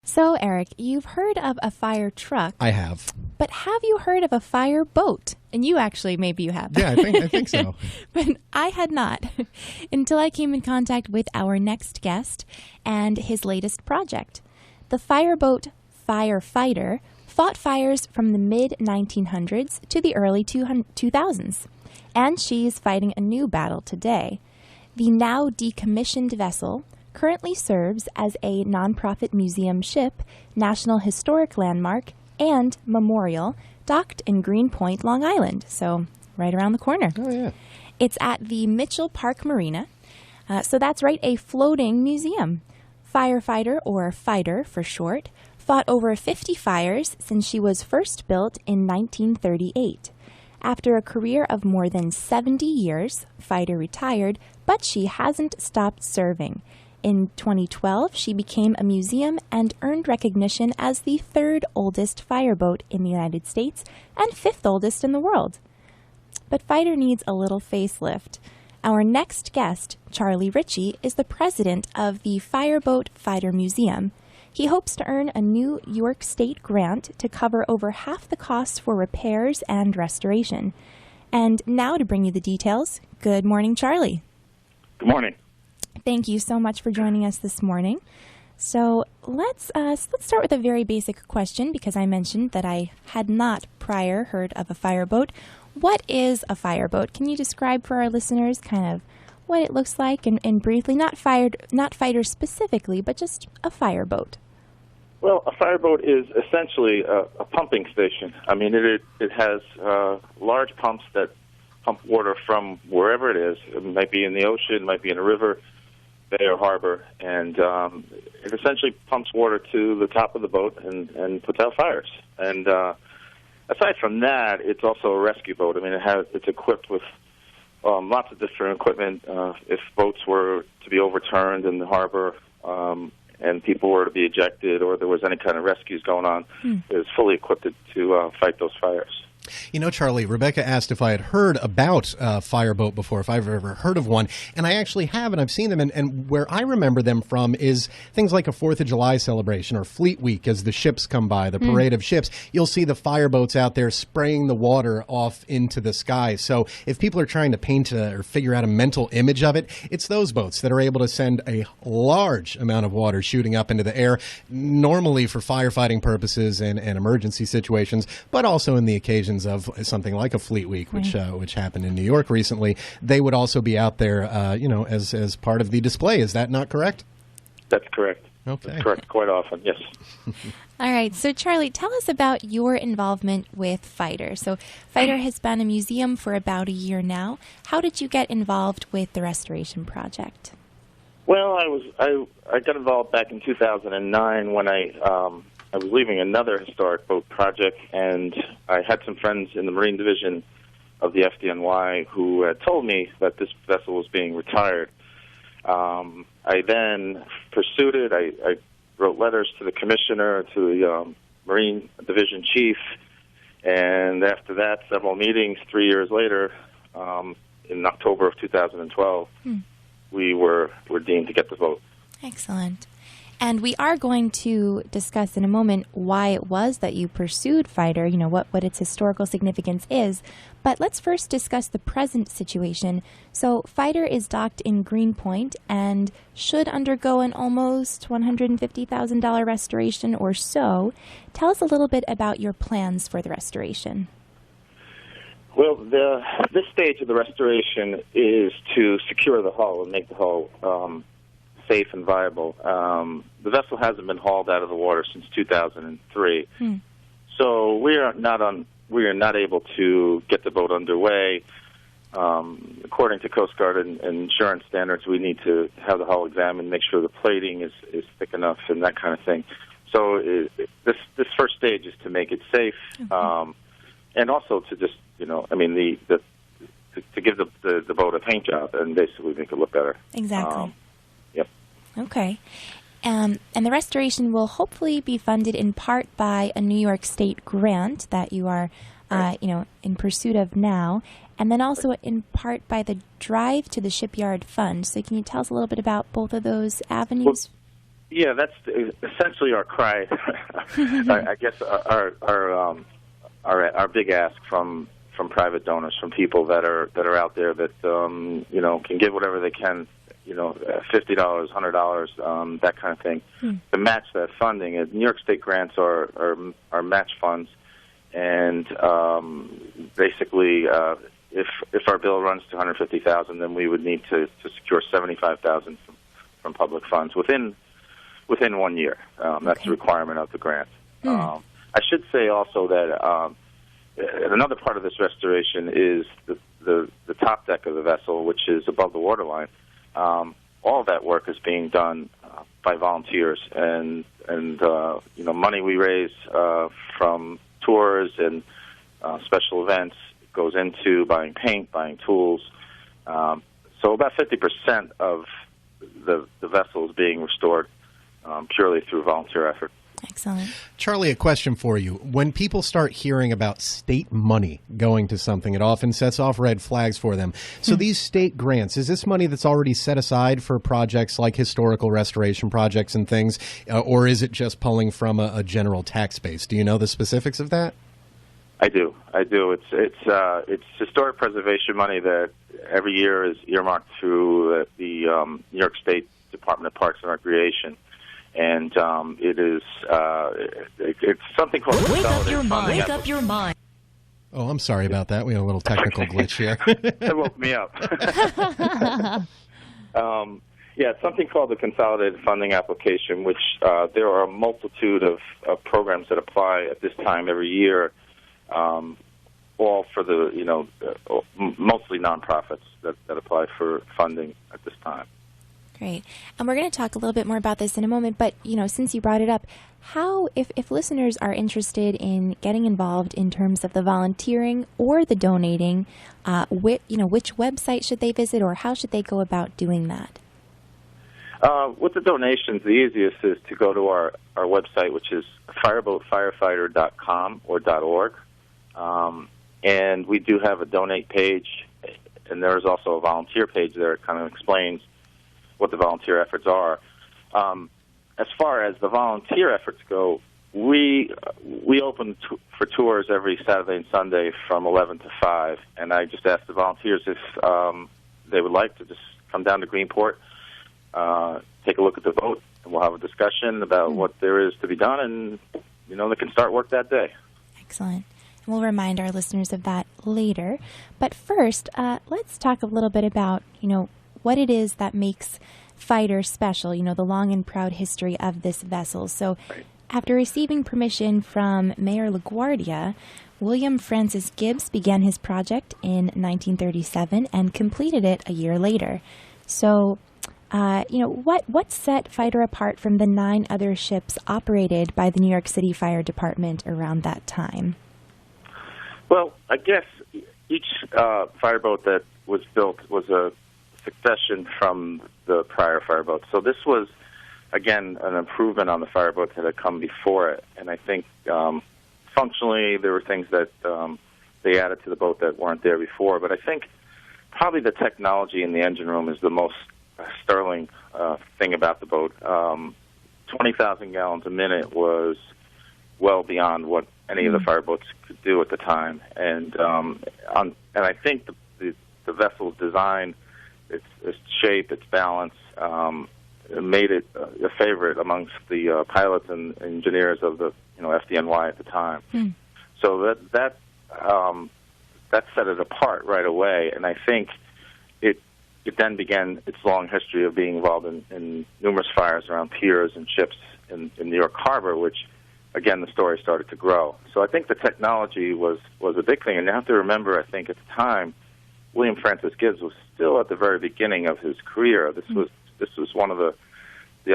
So, Eric, you've heard of a fire truck. I have. But have you heard of a fire boat? And you actually, maybe you have. Yeah, I think so. But I had not until I came in contact with our next guest and his latest project. The fireboat Firefighter fought fires from the mid-1900s to the early 2000s. And she's fighting a new battle today. The now decommissioned vessel currently serves as a nonprofit museum ship, National Historic Landmark, and memorial docked in Greenpoint, Long Island, so right around the corner. Oh, yeah. It's at the Mitchell Park Marina, so that's right, a floating museum. Firefighter, or Fighter for short, fought over 50 fires since she was first built in 1938. After a career of more than 70 years, Fighter retired, but she hasn't stopped serving. In 2012, she became a museum and earned recognition as the third oldest fireboat in the United States and fifth oldest in the world. But Fighter needs a little facelift. Our next guest, Charlie Ritche, is the president of the Fireboat Fighter Museum. He hopes to earn a New York State grant to cover over half the costs for repairs and restoration. And now to bring you the details, good morning, Charlie. Good morning. Thank you so much for joining us this morning. So let's start with a very basic question, because I mentioned that I had not prior heard of a fireboat. What is a fireboat? Can you describe for our listeners kind of what it looks like and briefly, not fighter specifically, but just a fireboat? Well, a fireboat is essentially a pumping station. I mean, it has large pumps that pump water from wherever it is. It might be in the ocean, it might be in a river, bay or harbor, and it essentially pumps water to the top of the boat and puts out fires. And aside from that, it's also a rescue boat. I mean, it's equipped with lots of different equipment. If boats were to be overturned in the harbor and people were to be ejected or there was any kind of rescues going on, it was fully equipped to fight those fires. You know, Charlie, Rebecca asked if I had heard about fireboat before, if I've ever heard of one, and I actually have, and I've seen them, and where I remember them from is things like a 4th of July celebration or Fleet Week as the ships come by, the parade of ships. You'll see the fireboats out there spraying the water off into the sky. So if people are trying to paint or figure out a mental image of it, it's those boats that are able to send a large amount of water shooting up into the air, normally for firefighting purposes and emergency situations, but also in the occasions of something like a Fleet Week, which happened in New York recently. They would also be out there, as part of the display. Is that not correct? That's correct. Okay. That's correct quite often, yes. All right. So, Charlie, tell us about your involvement with Fighter. So, Fighter has been a museum for about a year now. How did you get involved with the restoration project? Well, I got involved back in 2009 when I was leaving another historic boat project, and I had some friends in the Marine Division of the FDNY who had told me that this vessel was being retired. I then pursued it. I wrote letters to the commissioner, to the Marine Division chief, and after that, several meetings, 3 years later, in October of 2012, we were deemed to get the vote. Excellent. And we are going to discuss in a moment why it was that you pursued Fighter, what its historical significance is. But let's first discuss the present situation. So Fighter is docked in Greenpoint and should undergo an almost $150,000 restoration or so. Tell us a little bit about your plans for the restoration. Well, this stage of the restoration is to secure the hull and make the hull safe and viable. The vessel hasn't been hauled out of the water since 2003, so we are not able to get the boat underway. According to Coast Guard and insurance standards, we need to have the hull examined, make sure the plating is thick enough, and that kind of thing. So this first stage is to make it safe, and also to just to give the boat a paint job and basically make it look better. Exactly. Yep. Okay. And the restoration will hopefully be funded in part by a New York State grant that you are, in pursuit of now, and then also in part by the Drive to the Shipyard Fund. So can you tell us a little bit about both of those avenues? Yeah, that's essentially our cry. I guess our big ask from private donors, from people that are out there that can give whatever they can, $50, $100, that kind of thing, to match that funding. And New York State grants are match funds, and basically, if our bill runs to $150,000, then we would need to secure $75,000 from public funds within 1 year. That's the requirement of the grant. I should say also that another part of this restoration is the top deck of the vessel, which is above the waterline. All of that work is being done by volunteers, and money we raise from tours and special events goes into buying paint, buying tools. So about 50% of the vessel is being restored purely through volunteer effort. Excellent. Charlie, a question for you. When people start hearing about state money going to something, it often sets off red flags for them. So these state grants, is this money that's already set aside for projects like historical restoration projects and things, or is it just pulling from a general tax base? Do you know the specifics of that? I do. It's historic preservation money that every year is earmarked through the New York State Department of Parks and Recreation. And it is it's something called Wake up your mind. Oh, I'm sorry about that. We had a little technical glitch here. That woke me up. It's something called the Consolidated Funding Application, which there are a multitude of programs that apply at this time every year, all for the mostly nonprofits that apply for funding at this time. Great. And we're going to talk a little bit more about this in a moment, but, since you brought it up, if listeners are interested in getting involved in terms of the volunteering or the donating, which website should they visit, or how should they go about doing that? With the donations, the easiest is to go to our website, which is fireboatfirefighter.com or .org. And we do have a donate page, and there's also a volunteer page there. It kind of explains what the volunteer efforts are. As far as the volunteer efforts go, we open for tours every Saturday and Sunday from 11 to 5, and I just ask the volunteers if they would like to just come down to Greenport, take a look at the boat, and we'll have a discussion about what there is to be done, and they can start work that day. Excellent. And we'll remind our listeners of that later. But first, let's talk a little bit about what it is that makes Fighter special, the long and proud history of this vessel. So after receiving permission from Mayor LaGuardia, William Francis Gibbs began his project in 1937 and completed it a year later. So, what set Fighter apart from the 9 other ships operated by the New York City Fire Department around that time? Well, I guess each fireboat that was built was a succession from the prior fireboat. So this was, again, an improvement on the fireboat that had come before it. And I think functionally there were things that they added to the boat that weren't there before. But I think probably the technology in the engine room is the most sterling thing about the boat. 20,000 gallons a minute was well beyond what any of the fireboats could do at the time. And I think the vessel's design, its shape, its balance, made it a favorite amongst the pilots and engineers of the FDNY at the time. So that set it apart right away, and I think it then began its long history of being involved in numerous fires around piers and ships in New York Harbor, which again the story started to grow. So I think the technology was a big thing, and you have to remember, I think at the time, William Francis Gibbs was still at the very beginning of his career. This was one of the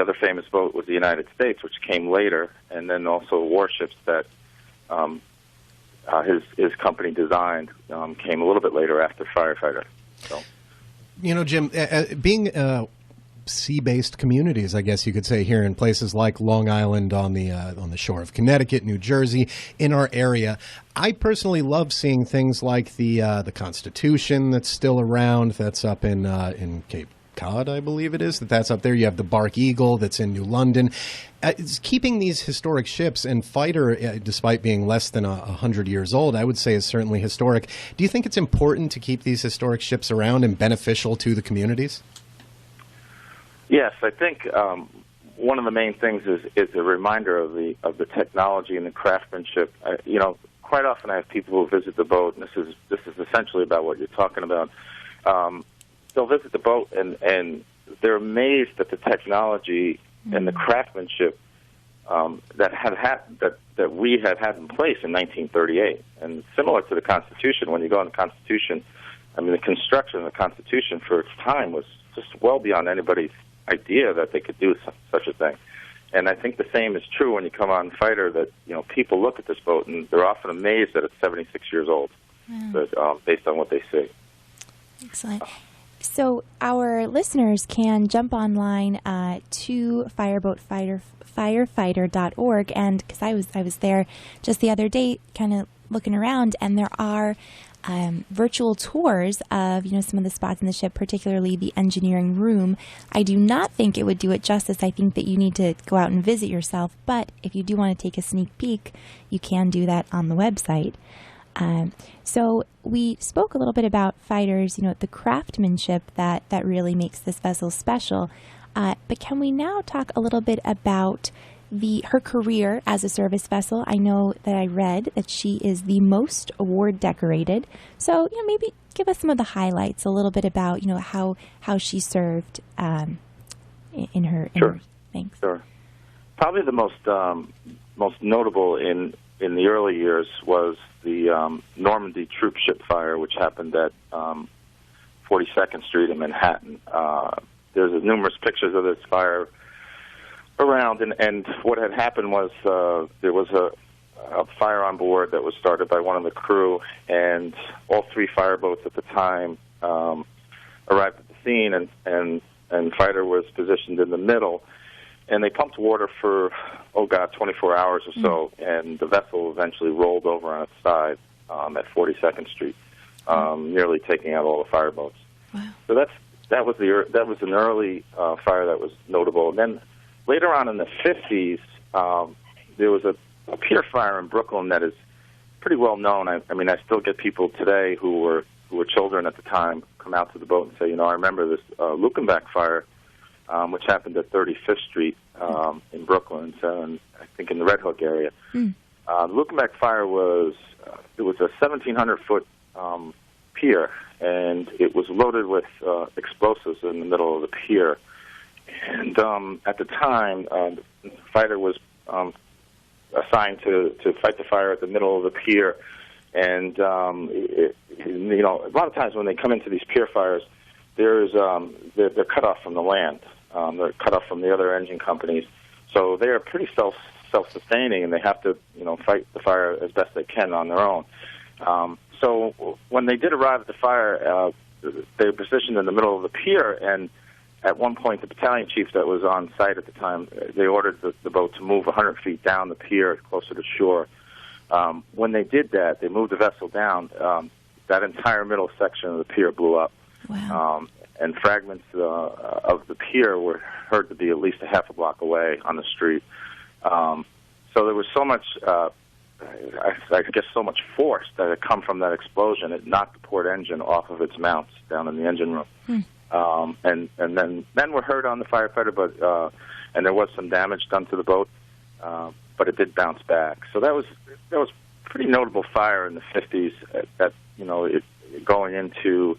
other famous boat was the United States, which came later, and then also warships that his company designed came a little bit later after Firefighter. So, Jim, being sea-based communities, I guess you could say, here in places like Long Island on the shore of Connecticut, New Jersey, in our area, I personally love seeing things like the Constitution that's still around, that's up in Cape Cod, I believe it is, that's up there. You have the Bark Eagle that's in New London. It's keeping these historic ships, and Fighter, despite being less than 100 years old, I would say is certainly historic. Do you think it's important to keep these historic ships around and beneficial to the communities? Yes, I think one of the main things is a reminder of the technology and the craftsmanship. Quite often I have people who visit the boat, and this is essentially about what you're talking about. They'll visit the boat and they're amazed at the technology and the craftsmanship that we had in place in 1938. And similar to the Constitution, when you go on the Constitution, I mean, the construction of the Constitution for its time was just well beyond anybody's idea that they could do such a thing. And I think the same is true when you come on Fighter, that people look at this boat and they're often amazed that it's 76 years old, based on what they see. Excellent. So our listeners can jump online to firefighter.org, and because I was there just the other day, kind of looking around, and there are virtual tours of some of the spots in the ship, particularly the engineering room. I do not think it would do it justice. I think that you need to go out and visit yourself. But if you do want to take a sneak peek, you can do that on the website. So we spoke a little bit about Fighters, the craftsmanship that really makes this vessel special. But can we now talk a little bit about her career as a service vessel? I know that I read that she is the most award decorated. So maybe give us some of the highlights, a little bit about how she served in her. Sure. Thanks. Sure. Probably the most notable in the early years was the Normandy troop ship fire, which happened at 42nd Street in Manhattan. There's numerous pictures of this fire around, and what had happened was there was a fire on board that was started by one of the crew, and all three fireboats at the time arrived at the scene, and Fighter was positioned in the middle, and they pumped water for 24 hours or so, and the vessel eventually rolled over on its side at 42nd Street, nearly taking out all the fireboats. Wow. So that was an early fire that was notable. And then later on in the 50s, there was a pier fire in Brooklyn that is pretty well known. I mean, I still get people today who were children at the time come out to the boat and say, I remember this Luckenbach fire, which happened at 35th Street in Brooklyn, so I think in the Red Hook area. The Luckenbach fire was a 1,700-foot pier, and it was loaded with explosives in the middle of the pier. And at the time, the fighter was assigned to fight the fire at the middle of the pier. And a lot of times when they come into these pier fires, they're cut off from the land. They're cut off from the other engine companies, so they are pretty self-sustaining, and they have to fight the fire as best they can on their own. So when they did arrive at the fire, they were positioned in the middle of the pier, and at one point the battalion chief that was on site at the time, they ordered the boat to move 100 feet down the pier closer to shore. When they did that, they moved the vessel down. That entire middle section of the pier blew up. Wow. And fragments of the pier were heard to be at least a half a block away on the street. So there was so much, I guess, so much force that had come from that explosion. It knocked the port engine off of its mounts down in the engine room. And then men were hurt on the firefighter, but and there was some damage done to the boat, but it did bounce back. So that was pretty notable fire in the 50s. Going into,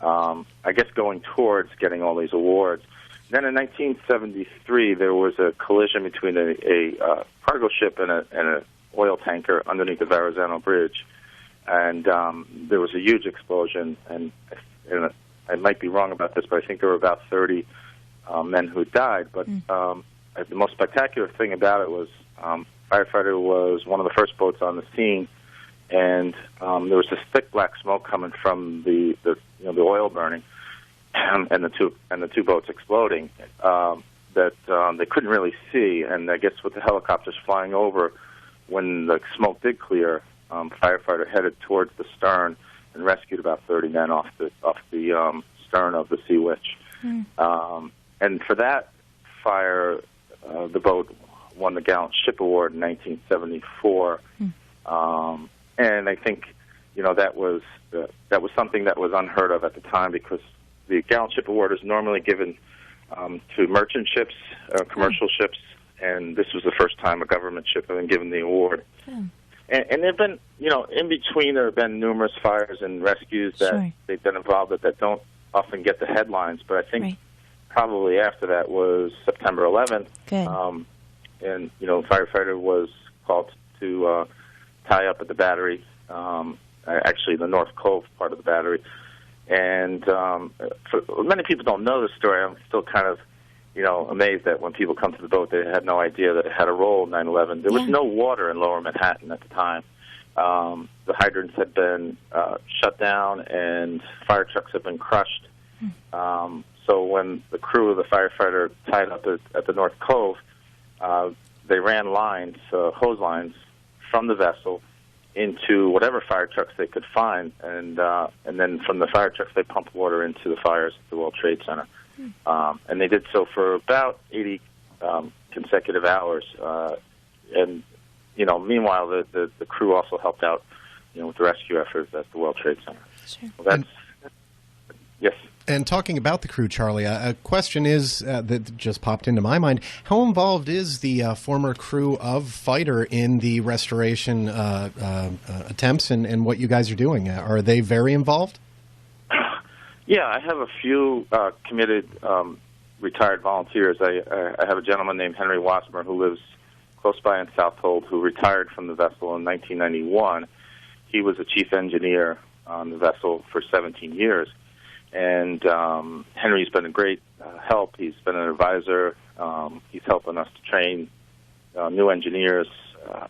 I guess, going towards getting all these awards. Then in 1973, there was a collision between a cargo ship and an oil tanker underneath the Verrazano Bridge, and there was a huge explosion. And I might be wrong about this, but I think there were about 30 men who died. But the most spectacular thing about it was firefighter was one of the first boats on the scene, and there was this thick black smoke coming from the oil burning, and the two boats exploding that they couldn't really see. And I guess with the helicopters flying over, when the smoke did clear, firefighter headed towards the stern and rescued about 30 men off the stern of the Sea Witch. And for that fire, the boat won the Gallant Ship Award in 1974. And I think, that was something that was unheard of at the time, because the Gallant Ship Award is normally given to merchant ships, commercial ships, and this was the first time a government ship had been given the award. And there have been, in between there have been numerous fires and rescues that they've been involved with that don't often get the headlines, but I think probably after that was September 11th. And, firefighter was called to tie up at the battery, actually the North Cove part of the battery. And many people don't know the story. I'm still kind of, amazed that when people come to the boat, they had no idea that it had a role in 9/11. There was no water in Lower Manhattan at the time. The hydrants had been shut down, and fire trucks had been crushed. So when the crew of the firefighter tied up at the North Cove, they ran lines, hose lines, from the vessel into whatever fire trucks they could find, and then from the fire trucks they pumped water into the fires at the World Trade Center. And they did so for about 80 consecutive hours. And meanwhile, the crew also helped out, with the rescue efforts at the World Trade Center. Well, yes. And talking about the crew, Charlie, a question is that just popped into my mind. How involved is the former crew of Fighter in the restoration attempts and what you guys are doing? Are they very involved? Yeah, I have a few committed retired volunteers. I have a gentleman named Henry Wasmer who lives close by in Southold who retired from the vessel in 1991. He was a chief engineer on the vessel for 17 years. And Henry's been a great help. He's been an advisor. He's helping us to train new engineers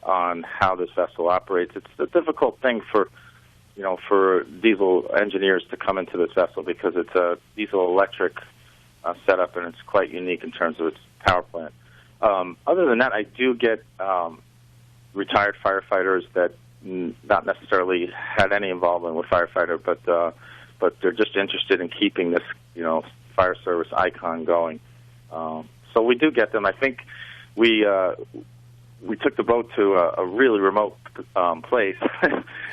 on how this vessel operates. It's a difficult thing for diesel engineers to come into this vessel because it's a diesel-electric setup, and it's quite unique in terms of its power plant. Other than that, I do get retired firefighters that not necessarily had any involvement with firefighter, but they're just interested in keeping this, fire service icon going. So we do get them. I think we took the boat to a really remote place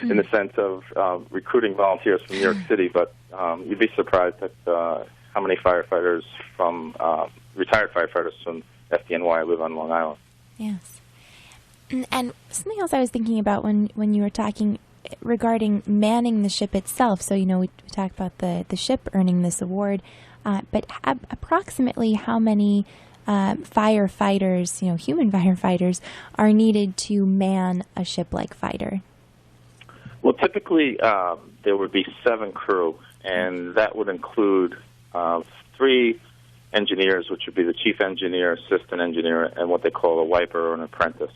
in the sense of recruiting volunteers from New York City, but you'd be surprised at how many firefighters retired firefighters from FDNY live on Long Island. Yes. And something else I was thinking about when you were talking regarding manning the ship itself. So, we talked about the ship earning this award, but approximately how many firefighters, human firefighters, are needed to man a ship like Fighter? Well, typically there would be 7 crew, and that would include 3 engineers, which would be the chief engineer, assistant engineer, and what they call a wiper or an apprentice.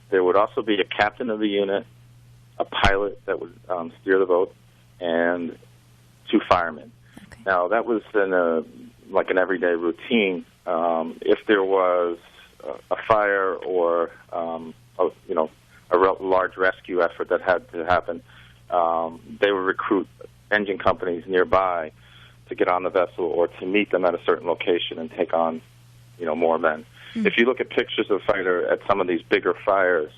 There would also be a captain of the unit, a pilot that would steer the boat, and 2 firemen. Okay. Now, that was in an everyday routine. If there was a fire or a large rescue effort that had to happen, they would recruit engine companies nearby to get on the vessel or to meet them at a certain location and take on, more men. If you look at pictures of Fighter at some of these bigger fires,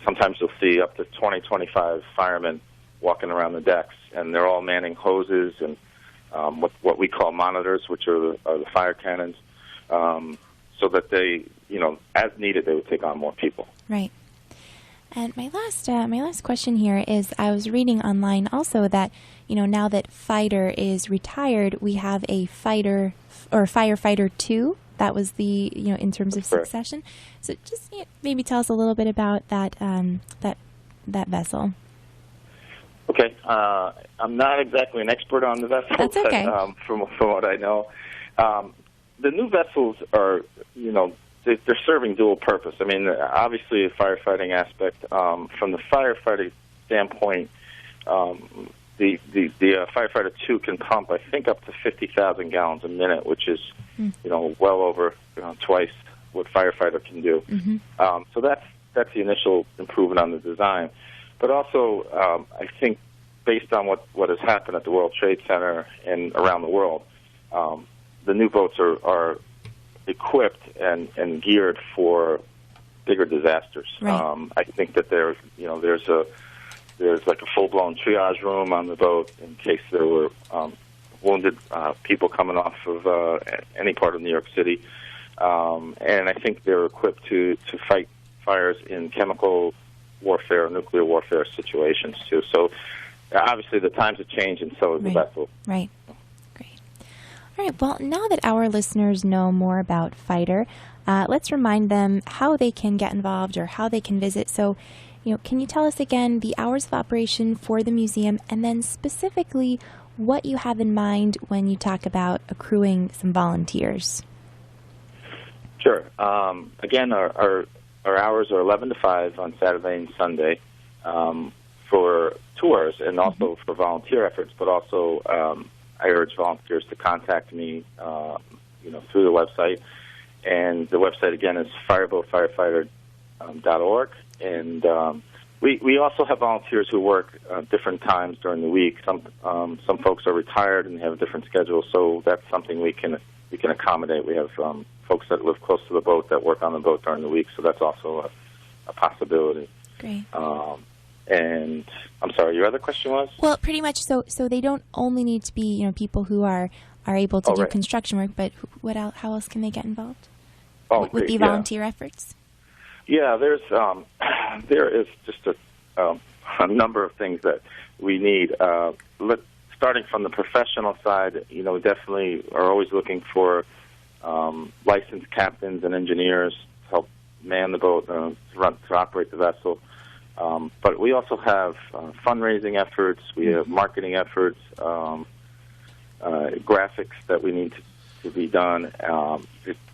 sometimes you'll see up to 20, 25 firemen walking around the decks, and they're all manning hoses and what we call monitors, which are the fire cannons, so that they, as needed, they would take on more people. Right. And my last question here is, I was reading online also that, now that Fighter is retired, we have a Fighter or Firefighter 2. That was the, in terms of succession. So just maybe tell us a little bit about that that vessel. Okay. I'm not exactly an expert on the vessel. That's okay. But, from what I know, the new vessels are, they're serving dual purpose. I mean, obviously a firefighting aspect. From the firefighting standpoint, the Firefighter 2 can pump, I think, up to 50,000 gallons a minute, which is, well over twice what Firefighter can do. So that's the initial improvement on the design. But also, I think based on what has happened at the World Trade Center and around the world, the new boats are equipped and geared for bigger disasters. Right. I think that there's like a full-blown triage room on the boat in case there were wounded people coming off of any part of New York City. And I think they're equipped to fight fires in chemical warfare, nuclear warfare situations, too. So obviously the times have changed, and so has the vessel. Right. Great. All right. Well, now that our listeners know more about Fighter, let's remind them how they can get involved or how they can visit. So, can you tell us again the hours of operation for the museum, and then specifically what you have in mind when you talk about accruing some volunteers? Sure. Again, our hours are 11 to 5 on Saturday and Sunday for tours and also for volunteer efforts. But also, I urge volunteers to contact me, through the website. And the website again is fireboatfirefighter.org. And we also have volunteers who work different times during the week. Some folks are retired and have a different schedule, so that's something we can accommodate. We have folks that live close to the boat that work on the boat during the week, so that's also a possibility. Great. And I'm sorry, your other question was? Well, pretty much. So they don't only need to be people who are able to do construction work, but how else can they get involved with the volunteer efforts? Yeah, there is just a number of things that we need. Starting from the professional side, we definitely are always looking for licensed captains and engineers to help man the boat, to operate the vessel. But we also have fundraising efforts. We have marketing efforts, graphics that we need to be done.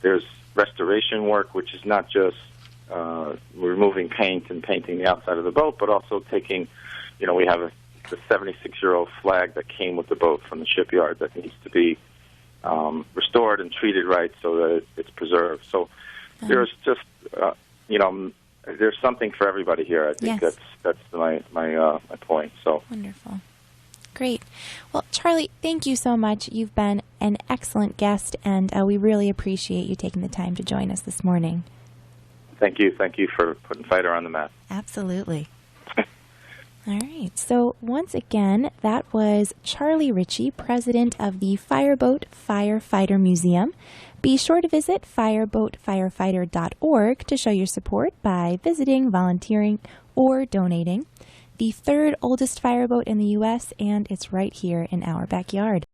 There's restoration work, which is not just removing paint and painting the outside of the boat, but also taking, we have the 76-year-old flag that came with the boat from the shipyard that needs to be restored and treated right so that it's preserved. So there's just, there's something for everybody here. I think that's my point. So wonderful. Great. Well, Charlie, thank you so much. You've been an excellent guest, and we really appreciate you taking the time to join us this morning. Thank you. Thank you for putting Fighter on the map. Absolutely. All right. So once again, that was Charlie Ritche, president of the Fireboat Firefighter Museum. Be sure to visit fireboatfirefighter.org to show your support by visiting, volunteering, or donating. The third oldest fireboat in the U.S., and it's right here in our backyard.